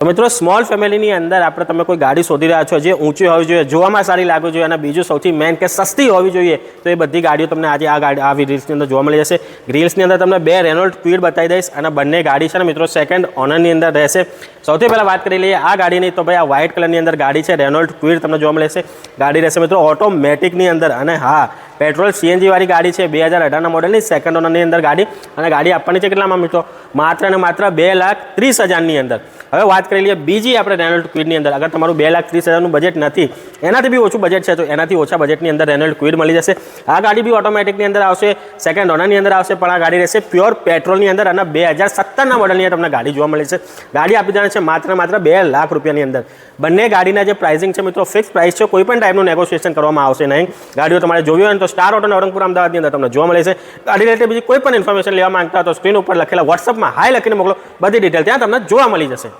તો મિત્રો સ્મોલ ફેમિલીની અંદર આપણે તમે કોઈ ગાડી શોધી રહ્યા છો જે ઊંચી હોવી જોઈએ, જોવામાં સારી લાગવી જોઈએ અને બીજું સૌથી મેઇન કે સસ્તી હોવી જોઈએ, તો એ બધી ગાડીઓ તમને આજે આવી રીલ્સની અંદર જોવા મળી જશે. રીલ્સની અંદર તમને બે રેનોલ્ટ ક્વિડ બતાવી દઈશ અને બંને ગાડી છે ને મિત્રો સેકન્ડ ઓનરની અંદર રહેશે. સૌથી પહેલાં વાત કરી લઈએ આ ગાડીની, તો ભાઈ આ વ્હાઇટ કલરની અંદર ગાડી છે, રેનોલ્ટ ક્વિડ તમને જોવા મળે છે. ગાડી રહેશે મિત્રો ઓટોમેટિકની અંદર અને હા પેટ્રોલ સીએનજી વાળી ગાડી છે, 2018ના મોડલની સેકન્ડ ઓનરની અંદર ગાડી. અને ગાડી આપવાની છે કેટલામાં મિત્રો? માત્ર અને માત્ર 2,30,000ની અંદર. હવે વાત કરી લઈએ બીજી આપણે રેનોલ્ટ ક્વિડની અંદર. અગર તમારું 2,30,000નું બજેટ નથી, એનાથી બી ઓછું બજેટ છે, તો એનાથી ઓછા બજેટની અંદર રેનોલ્ટ ક્વિડ મળી જશે. આ ગાડી બી ઓટોમેટિકની અંદર આવશે, સેકન્ડ ઓનરની અંદર આવશે, પણ આ ગાડી રહેશે પ્યોર પેટ્રોલની અંદર અને 2017ના મોડલની અંદર તમને ગાડી જોવા મળે છે. ગાડી આપી દેવાની છે માત્ર માત્ર 2 લાખ રૂપિયાની અંદર. બંને ગાડીના જે પ્રાઇસિંગ છે મિત્રો ફિક્સ પ્રાઇસ છે, કોઈ પણ ટાઈપનું નેગોશિએશન કરવામાં આવશે નહીં. ગાડીઓ તમારે જોવી હોય ને તો સ્ટાર ઓટો નવરંગપુર અમદાવાદની અંદર તમને જોવા મળે છે. ગાડી રિલેટેડ બીજી કોઈ પણ ઇન્ફોર્મેશન લેવા માંગતા તો સ્ક્રીન ઉપર લખેલા વોટ્સઅપમાં હાય લખીને મોકલો, બધી ડિટેલ ત્યાં તમને જોવા મળી જશે.